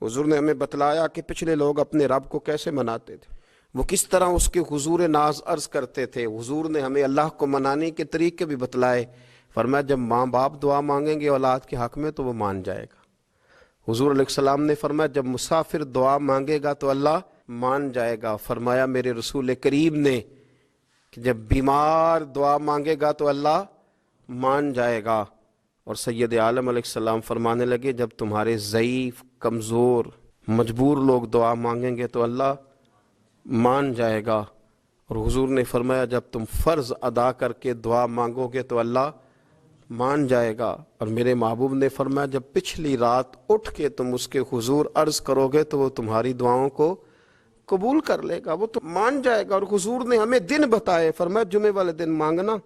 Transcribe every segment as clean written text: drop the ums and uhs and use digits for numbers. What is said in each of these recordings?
हुजूर ने हमें बतलाया कि पिछले लोग अपने रब को कैसे मनाते थे, वो किस तरह उसके हुजूर नाज अर्ज करते थे। हुजूर ने हमें अल्लाह को मनाने के तरीके भी बतलाए। फरमाया जब माँ बाप दुआ मांगेंगे औलाद के हक में तो वो मान जाएगा। हुजूर अलैहिस्सलाम ने फरमाया जब मुसाफिर दुआ मांगेगा तो अल्लाह मान जाएगा। फरमाया मेरे रसूल करीम ने कि जब बीमार दुआ मांगेगा तो अल्लाह मान जाएगा। और सैयद आलम अलैहिस्सलाम फरमाने लगे जब तुम्हारे ज़ईफ़, कमज़ोर, मजबूर लोग दुआ मांगेंगे तो अल्लाह मान जाएगा। और हुजूर ने फरमाया जब तुम फ़र्ज़ अदा करके दुआ मांगोगे तो अल्लाह मान जाएगा। और मेरे महबूब ने फरमाया जब पिछली रात उठ के तुम उसके हुजूर अर्ज़ करोगे तो वो तुम्हारी दुआओं को कबूल कर लेगा, वो तो मान जाएगा। और हुजूर ने हमें दिन बताए, फरमाया जुमे वाले दिन मांगना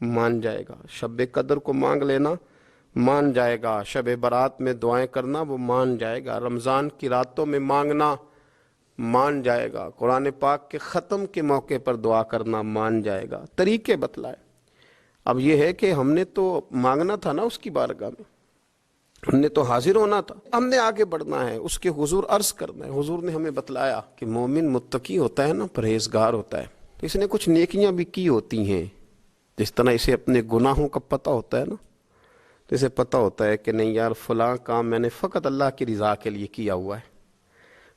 मान जाएगा, शब कदर को मांग लेना मान जाएगा, शब बारात में दुआएं करना वो मान जाएगा, रमज़ान की रातों में मांगना मान जाएगा, कुरान पाक के ख़त्म के मौके पर दुआ करना मान जाएगा। तरीके बतलाए। अब ये है कि हमने तो मांगना था ना उसकी बारगाह में, हमने तो हाजिर होना था, हमने आगे बढ़ना है, उसके हुजूर अर्ज करना है। हुजूर ने हमें बतलाया कि मोमिन मुत्तकी होता है ना, परहेजगार होता है, तो इसने कुछ नेकियां भी की होती हैं। जिस तरह इसे अपने गुनाहों का पता होता है ना, तो इसे पता होता है कि नहीं यार फलां काम मैंने फ़कत अल्लाह की रज़ा के लिए किया हुआ है,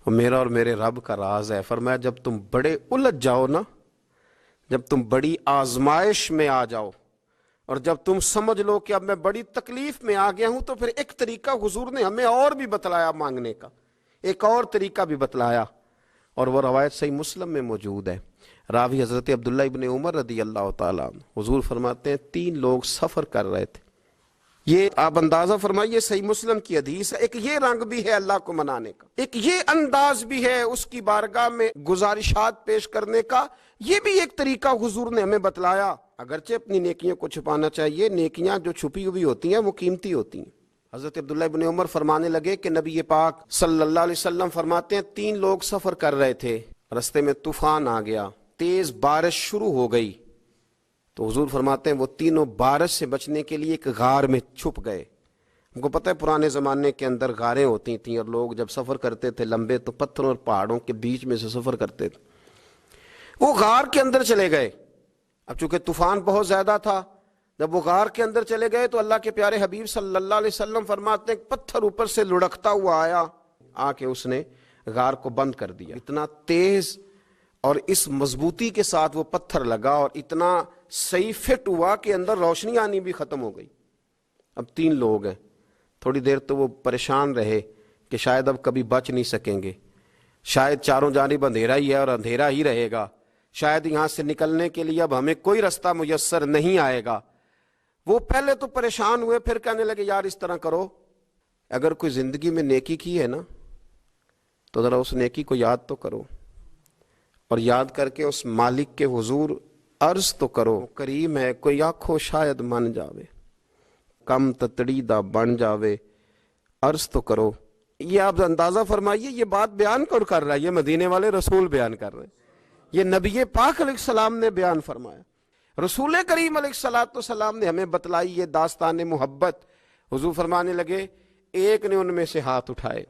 और मेरा और मेरे रब का राज है। फरमाया जब तुम बड़े उलझ जाओ ना, जब तुम बड़ी आजमाइश में आ जाओ और जब तुम समझ लो कि अब मैं बड़ी तकलीफ में आ गया हूं, तो फिर एक तरीका हुजूर ने हमें और भी बतलाया मांगने का, एक और तरीका भी बतलाया। और वह रवायत सही मुस्लिम में मौजूद है। रावी हज़रत अब्दुल्ला इब्न उमर रदी अल्लाह ताला अन्हु, हुजूर फरमाते हैं 3 लोग सफ़र कर रहे थे। ये आप अंदाजा फरमाइए, सही मुस्लिम की हदीस है। एक ये रंग भी है अल्लाह को मनाने का, एक ये अंदाज भी है उसकी बारगाह में गुजारिशात पेश करने का। ये भी एक तरीका हुजूर ने हमें बतलाया। अगरचे अपनी नेकियों को छुपाना चाहिए, नेकियां जो छुपी हुई होती हैं वो कीमती होती हैं। हज़रत अब्दुल्ला इब्न उमर फरमाने लगे कि नबी पाक सल्लल्लाहु अलैहि वसल्लम फरमाते हैं 3 लोग सफ़र कर रहे थे, रस्ते में तूफान आ गया, तेज़ बारिश शुरू हो गई, तो हुजूर फरमाते हैं वो तीनों बारिश से बचने के लिए एक गार में छुप गए। हमको पता है पुराने ज़माने के अंदर गारें होती थीं, और लोग जब सफ़र करते थे लंबे तो पत्थरों और पहाड़ों के बीच में से सफ़र करते थे। वो गार के अंदर चले गए। अब चूंकि तूफान बहुत ज़्यादा था, जब वो गार के अंदर चले गए तो अल्लाह के प्यारे हबीब सल्लल्लाहु अलैहि वसल्लम फरमाते हैं पत्थर ऊपर से लुढ़कता हुआ आया, आके उसने गार को बंद कर दिया। इतना तेज़ और इस मजबूती के साथ वो पत्थर लगा और इतना सही फिट हुआ कि अंदर रोशनी आनी भी ख़त्म हो गई। अब 3 लोग हैं। थोड़ी देर तो वो परेशान रहे कि शायद अब कभी बच नहीं सकेंगे, शायद चारों जानिब अंधेरा ही है और अंधेरा ही रहेगा, शायद यहाँ से निकलने के लिए अब हमें कोई रास्ता मुयस्सर नहीं आएगा। वो पहले तो परेशान हुए, फिर कहने लगे यार इस तरह करो, अगर कोई ज़िंदगी में नेकी की है ना तो ज़रा उस नेकी को याद तो करो, और याद करके उस मालिक के हुजूर अर्ज तो करो, करीम है कोई आखो शायद मन जावे, कम ततड़ी दा बन जावे, अर्ज तो करो। ये आप अंदाजा फरमाइए, ये बात बयान कौन कर रहा है? ये मदीने वाले रसूल बयान कर रहे हैं, ये नबी पाक अलैहिस्सलाम ने बयान फरमाया। रसूल करीम अलैहिस्सलाम ने हमें बतलाई ये दास्तान मोहब्बत। हुजूर फरमाने लगे एक ने उनमें से हाथ उठाए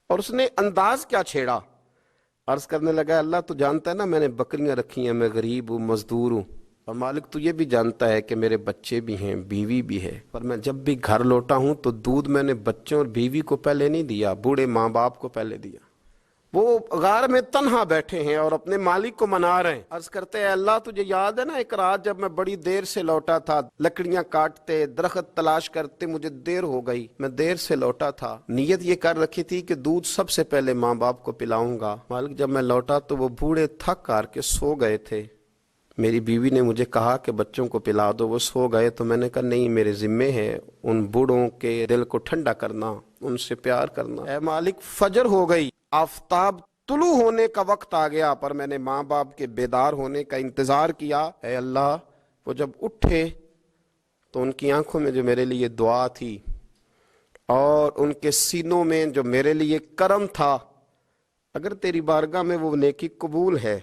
और उसने अंदाज क्या छेड़ा, अर्ज करने लगा अल्लाह तो जानता है ना मैंने बकरियां रखी हैं, मैं गरीब हूँ, मजदूर हूँ, और मालिक तो ये भी जानता है कि मेरे बच्चे भी हैं, बीवी भी है, पर मैं जब भी घर लौटा हूँ तो दूध मैंने बच्चों और बीवी को पहले नहीं दिया, बूढ़े माँ बाप को पहले दिया। वो गार में तन्हा बैठे हैं और अपने मालिक को मना रहे हैं। अर्ज करते हैं अल्लाह तुझे याद है ना एक रात जब मैं बड़ी देर से लौटा था, लकड़ियां काटते, दरख्त तलाश करते, मुझे देर हो गई, मैं देर से लौटा था, नीयत ये कर रखी थी कि दूध सबसे पहले माँ बाप को पिलाऊंगा। मालिक जब मैं लौटा तो वो बूढ़े थक हार के सो गए थे, मेरी बीवी ने मुझे कहा कि बच्चों को पिला दो, वो सो गए, तो मैंने कहा नहीं मेरे जिम्मे है उन बूढ़ों के दिल को ठंडा करना, उनसे प्यार करना। ऐ मालिक फजर हो गई, आफताब तुलू होने का वक्त आ गया, पर मैंने माँ बाप के बेदार होने का इंतजार किया। ऐ अल्लाह वो जब उठे तो उनकी आंखों में जो मेरे लिए दुआ थी और उनके सीनों में जो मेरे लिए करम था, अगर तेरी बारगाह में वो नेकी कबूल है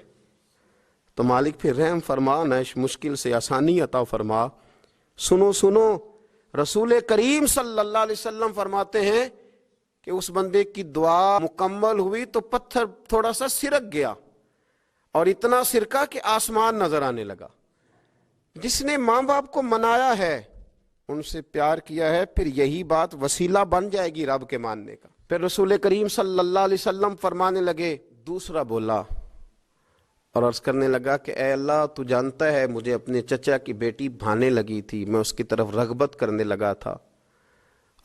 तो मालिक फिर रहम फरमा, न इस मुश्किल से आसानी अता फरमा। सुनो सुनो, रसूल करीम सल्लल्लाहु अलैहि वसल्लम फरमाते हैं کہ اس بندے کی دعا مکمل ہوئی تو پتھر تھوڑا سا سرک گیا، اور اتنا سرکا کہ آسمان نظر آنے لگا۔ جس نے ماں باپ کو منایا ہے، ان سے پیار کیا ہے، پھر یہی بات وسیلہ بن جائے گی رب کے ماننے کا۔ پھر رسول کریم صلی اللہ علیہ وسلم فرمانے لگے، دوسرا بولا اور عرض کرنے لگا کہ اے اللہ، تو جانتا ہے مجھے اپنے چچا کی بیٹی بھانے لگی تھی، میں اس کی طرف رغبت کرنے لگا تھا،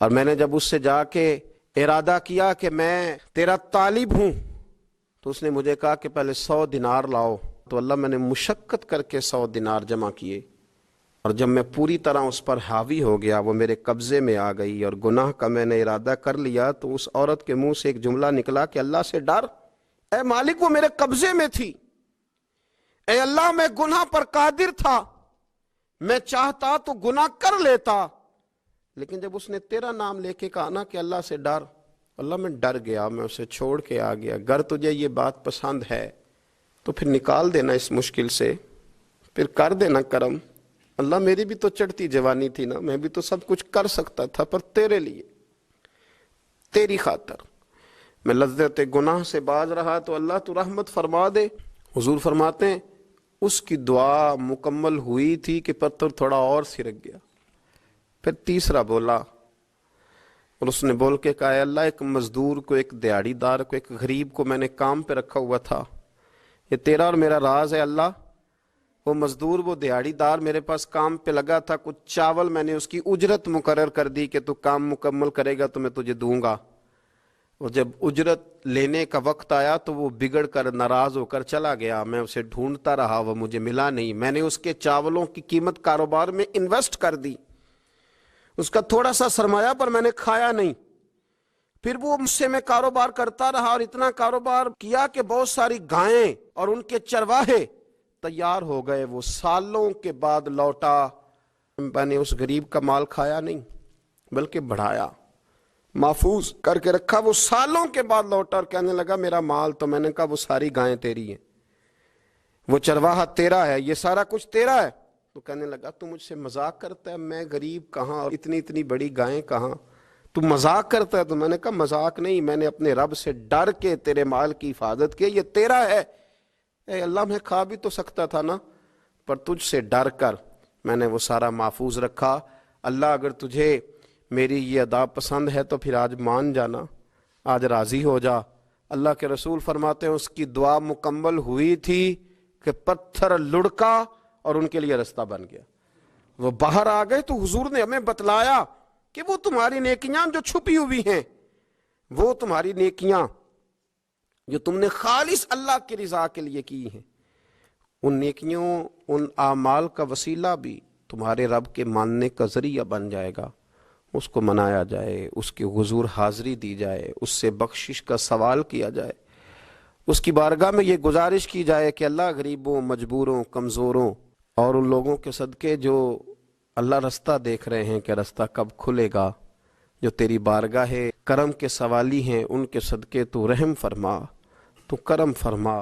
اور میں نے جب اس سے جا کے ارادہ کیا کہ میں تیرا طالب ہوں، تو اس نے مجھے کہا کہ پہلے 100 دینار لاؤ۔ تو اللہ، میں نے مشقت کر کے 100 دینار جمع کیے، اور جب میں پوری طرح اس پر حاوی ہو گیا، وہ میرے قبضے میں آ گئی اور گناہ کا میں نے ارادہ کر لیا، تو اس عورت کے منہ سے ایک جملہ نکلا کہ اللہ سے ڈر، اے مالک وہ میرے قبضے میں تھی، اے اللہ میں گناہ پر قادر تھا، میں چاہتا تو گناہ کر لیتا، لیکن جب اس نے تیرا نام لے کے کہا نا کہ اللہ سے ڈر، اللہ میں ڈر گیا، میں اسے چھوڑ کے آ گیا۔ اگر تجھے یہ بات پسند ہے تو پھر نکال دینا اس مشکل سے، پھر کر دینا کرم۔ اللہ میری بھی تو چڑھتی جوانی تھی نا، میں بھی تو سب کچھ کر سکتا تھا، پر تیرے لیے، تیری خاطر میں لذت گناہ سے باز رہا، تو اللہ تو رحمت فرما دے۔ حضور فرماتے ہیں اس کی دعا مکمل ہوئی تھی کہ پتھر تھوڑا اور سرک گیا۔ پھر تیسرا بولا، اور اس نے بول کے کہا، اے اللہ، ایک مزدور کو، ایک دیہڑی دار کو، ایک غریب کو میں نے کام پہ رکھا ہوا تھا، یہ تیرا اور میرا راز ہے اللہ۔ وہ مزدور، وہ دیہڑی دار میرے پاس کام پہ لگا تھا، کچھ چاول میں نے اس کی اجرت مقرر کر دی کہ تو کام مکمل کرے گا تو میں تجھے دوں گا، اور جب اجرت لینے کا وقت آیا تو وہ بگڑ کر ناراض ہو کر چلا گیا، میں اسے ڈھونڈتا رہا، وہ مجھے ملا نہیں، میں نے اس کے چاولوں کی قیمت کاروبار میں انویسٹ کر دی، اس کا تھوڑا سا سرمایہ پر میں نے کھایا نہیں، پھر وہ مجھ سے میں کاروبار کرتا رہا، اور اتنا کاروبار کیا کہ بہت ساری گائیں اور ان کے چرواہے تیار ہو گئے، وہ سالوں کے بعد لوٹا، میں نے اس غریب کا مال کھایا نہیں بلکہ بڑھایا، محفوظ کر کے رکھا، وہ سالوں کے بعد لوٹا اور کہنے لگا میرا مال، تو میں نے کہا وہ ساری گائیں تیری ہیں، وہ چرواہا تیرا ہے، یہ سارا کچھ تیرا ہے۔ تو کہنے لگا تو مجھ سے مذاق کرتا ہے، میں غریب کہاں اور اتنی بڑی گائیں کہاں، تو مذاق کرتا ہے؟ تو میں نے کہا مذاق نہیں، میں نے اپنے رب سے ڈر کے تیرے مال کی حفاظت کی، یہ تیرا ہے۔ اے اللہ، میں کھا بھی تو سکتا تھا نا، پر تجھ سے ڈر کر میں نے وہ سارا محفوظ رکھا۔ اللہ اگر تجھے میری یہ ادا پسند ہے تو پھر آج مان جانا، آج راضی ہو جا۔ اللہ کے رسول فرماتے ہیں اس کی دعا مکمل ہوئی تھی کہ پتھر لڑکا اور ان کے لیے رستہ بن گیا، وہ باہر آ گئے۔ تو حضور نے ہمیں بتلایا کہ وہ تمہاری نیکیاں جو چھپی ہوئی ہیں، وہ تمہاری نیکیاں جو تم نے خالص اللہ کی رضا کے لیے کی ہیں، ان نیکیوں، ان اعمال کا وسیلہ بھی تمہارے رب کے ماننے کا ذریعہ بن جائے گا۔ اس کو منایا جائے، اس کے حضور حاضری دی جائے، اس سے بخشش کا سوال کیا جائے، اس کی بارگاہ میں یہ گزارش کی جائے کہ اللہ غریبوں، مجبوروں، کمزوروں اور ان لوگوں کے صدقے جو اللہ رستہ دیکھ رہے ہیں کہ رستہ کب کھلے گا، جو تیری بارگاہ کرم کے سوالی ہیں، ان کے صدقے تو رحم فرما، تو کرم فرما۔